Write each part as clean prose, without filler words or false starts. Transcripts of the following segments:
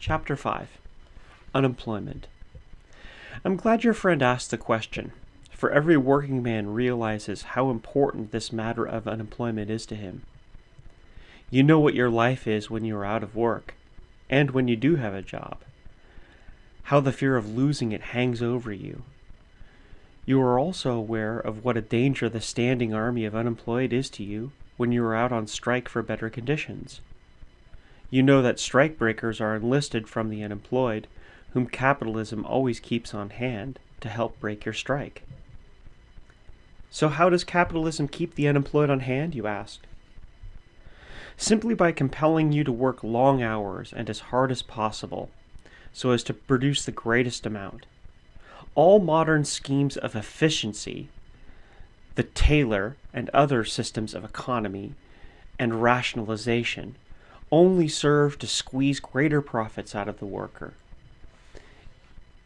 Chapter 5. Unemployment. I'm glad your friend asked the question, for every working man realizes how important this matter of unemployment is to him. You know what your life is when you are out of work, and when you do have a job. How the fear of losing it hangs over you. You are also aware of what a danger the standing army of unemployed is to you when you are out on strike for better conditions. You know that strikebreakers are enlisted from the unemployed, whom capitalism always keeps on hand to help break your strike. So how does capitalism keep the unemployed on hand, you ask? Simply by compelling you to work long hours and as hard as possible, so as to produce the greatest amount. All modern schemes of efficiency, the Taylor and other systems of economy and rationalization, only serve to squeeze greater profits out of the worker.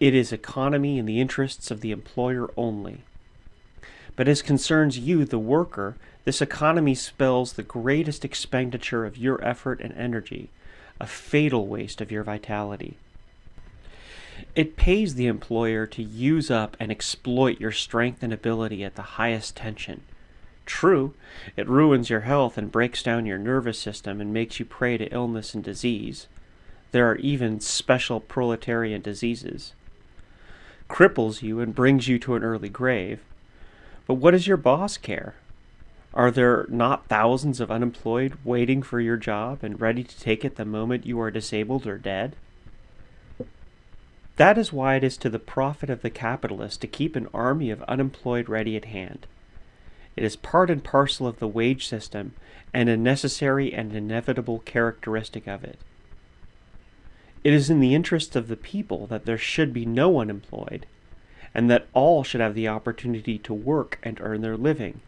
It is economy in the interests of the employer only. But as concerns you, the worker, this economy spells the greatest expenditure of your effort and energy, a fatal waste of your vitality. It pays the employer to use up and exploit your strength and ability at the highest tension. True, it ruins your health and breaks down your nervous system and makes you prey to illness and disease. There are even special proletarian diseases. Cripples you and brings you to an early grave. But what does your boss care? Are there not thousands of unemployed waiting for your job and ready to take it the moment you are disabled or dead? That is why it is to the profit of the capitalist to keep an army of unemployed ready at hand. It is part and parcel of the wage system and a necessary and inevitable characteristic of it. It is in the interest of the people that there should be no unemployed, and that all should have the opportunity to work and earn their living,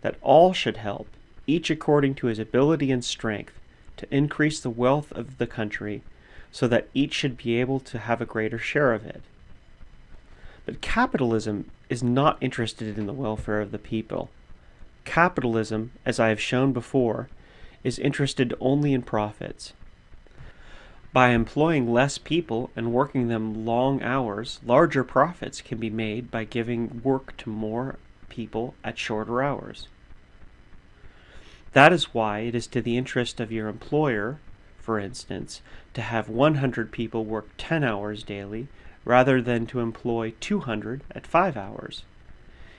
that all should help, each according to his ability and strength, to increase the wealth of the country, so that each should be able to have a greater share of it. But capitalism is not interested in the welfare of the people. Capitalism, as I have shown before, is interested only in profits. By employing less people and working them long hours, larger profits can be made by giving work to more people at shorter hours. That is why it is to the interest of your employer, for instance, to have 100 people work 10 hours daily rather than to employ 200 at 5 hours.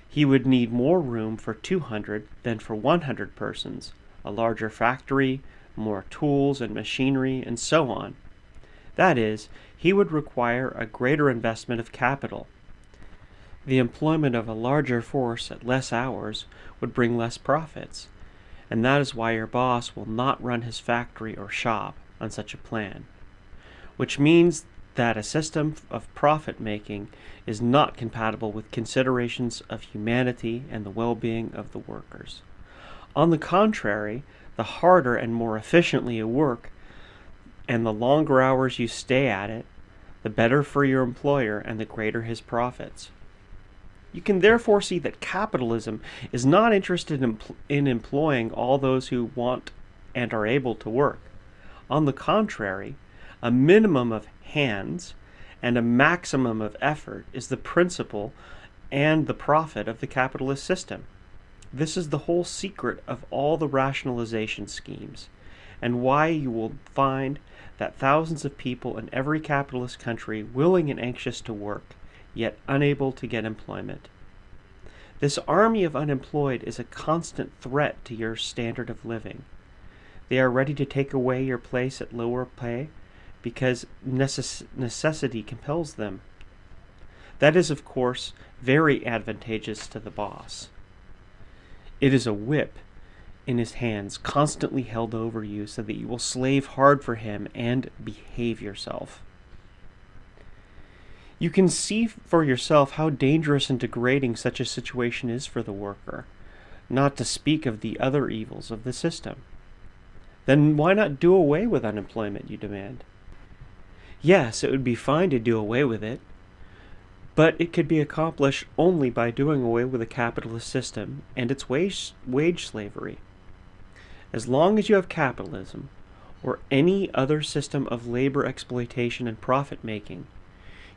He would need more room for 200 than for 100 persons, a larger factory, more tools and machinery, and so on. That is, he would require a greater investment of capital. The employment of a larger force at less hours would bring less profits, and that is why your boss will not run his factory or shop on such a plan, which means that a system of profit-making is not compatible with considerations of humanity and the well-being of the workers. On the contrary, the harder and more efficiently you work, and the longer hours you stay at it, the better for your employer and the greater his profits. You can therefore see that capitalism is not interested in employing all those who want and are able to work. On the contrary, a minimum of hands and a maximum of effort is the principle and the profit of the capitalist system. This is the whole secret of all the rationalization schemes, and why you will find that thousands of people in every capitalist country willing and anxious to work, yet unable to get employment. This army of unemployed is a constant threat to your standard of living. They are ready to take away your place at lower pay because necessity compels them. That is, of course, very advantageous to the boss. It is a whip in his hands, constantly held over you so that you will slave hard for him and behave yourself. You can see for yourself how dangerous and degrading such a situation is for the worker, not to speak of the other evils of the system. Then why not do away with unemployment, you demand? Yes, it would be fine to do away with it, but it could be accomplished only by doing away with the capitalist system and its wage slavery. As long as you have capitalism, or any other system of labor exploitation and profit making,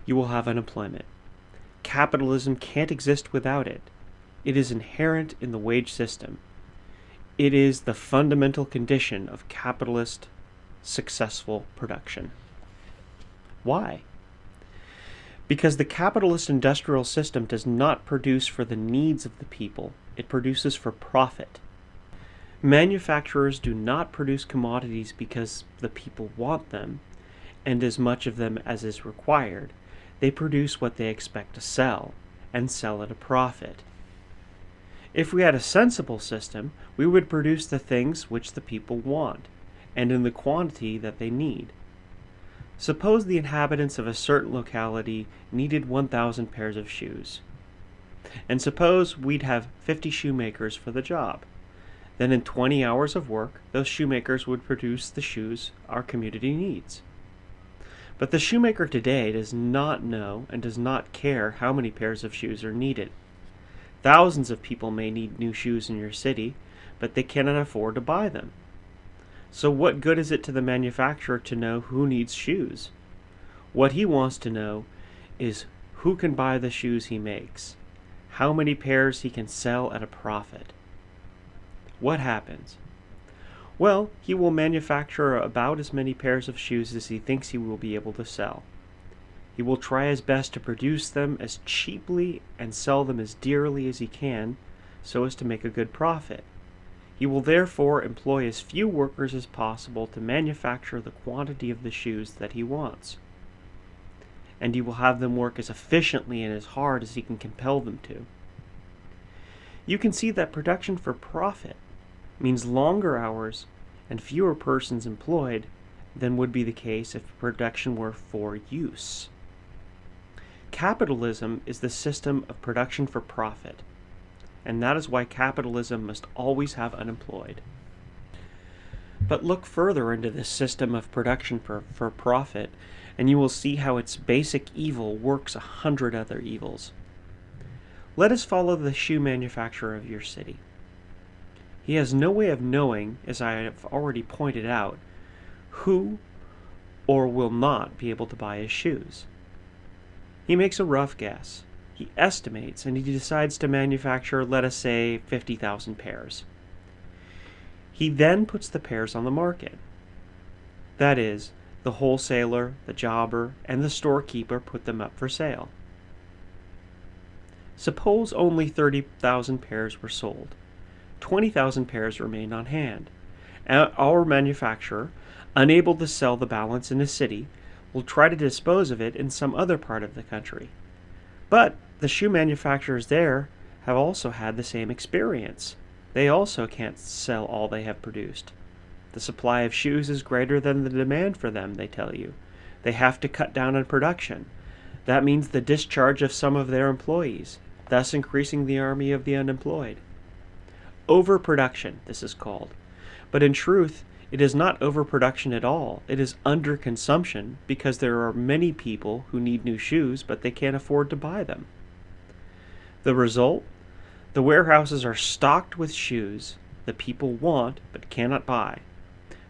you will have unemployment. Capitalism can't exist without it. It is inherent in the wage system. It is the fundamental condition of capitalist successful production. Why? Because the capitalist industrial system does not produce for the needs of the people, it produces for profit. Manufacturers do not produce commodities because the people want them, and as much of them as is required. They produce what they expect to sell, and sell at a profit. If we had a sensible system, we would produce the things which the people want, and in the quantity that they need. Suppose the inhabitants of a certain locality needed 1,000 pairs of shoes. And suppose we'd have 50 shoemakers for the job. Then in 20 hours of work, those shoemakers would produce the shoes our community needs. But the shoemaker today does not know and does not care how many pairs of shoes are needed. Thousands of people may need new shoes in your city, but they cannot afford to buy them. So what good is it to the manufacturer to know who needs shoes? What he wants to know is who can buy the shoes he makes, how many pairs he can sell at a profit. What happens? Well, he will manufacture about as many pairs of shoes as he thinks he will be able to sell. He will try his best to produce them as cheaply and sell them as dearly as he can, so as to make a good profit. He will therefore employ as few workers as possible to manufacture the quantity of the shoes that he wants. And he will have them work as efficiently and as hard as he can compel them to. You can see that production for profit means longer hours and fewer persons employed than would be the case if production were for use. Capitalism is the system of production for profit, and that is why capitalism must always have unemployed. But look further into this system of production for profit, and you will see how its basic evil works 100 other evils. Let us follow the shoe manufacturer of your city. He has no way of knowing, as I have already pointed out, who or will not be able to buy his shoes. He makes a rough guess. He estimates, and he decides to manufacture, let us say, 50,000 pairs. He then puts the pairs on the market. That is, the wholesaler, the jobber, and the storekeeper put them up for sale. Suppose only 30,000 pairs were sold. 20,000 pairs remained on hand. Our manufacturer, unable to sell the balance in a city, will try to dispose of it in some other part of the country. But the shoe manufacturers there have also had the same experience. They also can't sell all they have produced. The supply of shoes is greater than the demand for them, they tell you. They have to cut down on production. That means the discharge of some of their employees, thus increasing the army of the unemployed. Overproduction, this is called. But in truth, it is not overproduction at all. It is underconsumption, because there are many people who need new shoes, but they can't afford to buy them. The result? The warehouses are stocked with shoes that people want but cannot buy.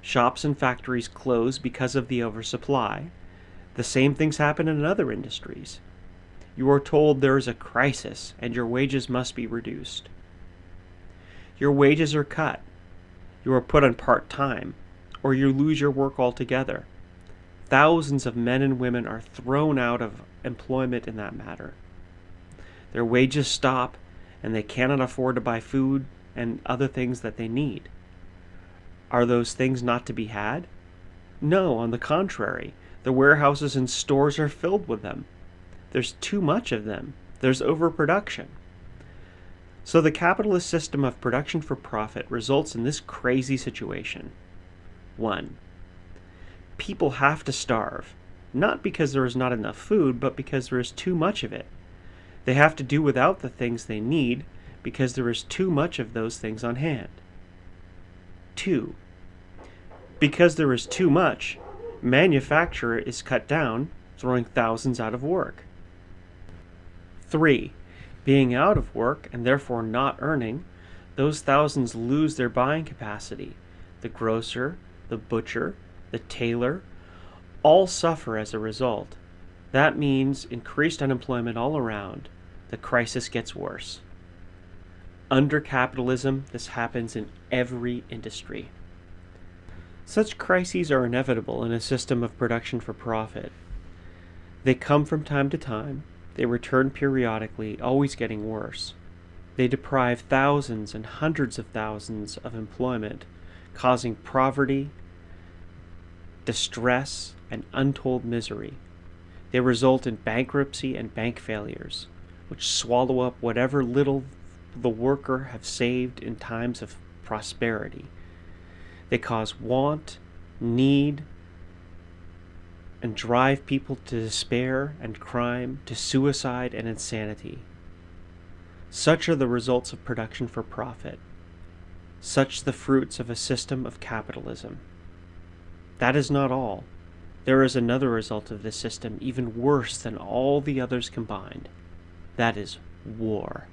Shops and factories close because of the oversupply. The same things happen in other industries. You are told there is a crisis and your wages must be reduced. Your wages are cut. You are put on part-time, or you lose your work altogether. Thousands of men and women are thrown out of employment in that matter. Their wages stop, and they cannot afford to buy food and other things that they need. Are those things not to be had? No, on the contrary. The warehouses and stores are filled with them. There's too much of them. There's overproduction. So the capitalist system of production for profit results in this crazy situation. 1. People have to starve, not because there is not enough food, but because there is too much of it. They have to do without the things they need because there is too much of those things on hand. 2. Because there is too much, manufacture is cut down, throwing thousands out of work. 3. Being out of work and therefore not earning, those thousands lose their buying capacity. The grocer, the butcher, the tailor, all suffer as a result. That means increased unemployment all around. The crisis gets worse. Under capitalism, this happens in every industry. Such crises are inevitable in a system of production for profit. They come from time to time. They return periodically, always getting worse. They deprive thousands and hundreds of thousands of employment, causing poverty, distress, and untold misery. They result in bankruptcy and bank failures, which swallow up whatever little the worker have saved in times of prosperity. They cause want, need, and drive people to despair and crime, to suicide and insanity. Such are the results of production for profit. Such the fruits of a system of capitalism. That is not all. There is another result of this system even worse than all the others combined. That is war.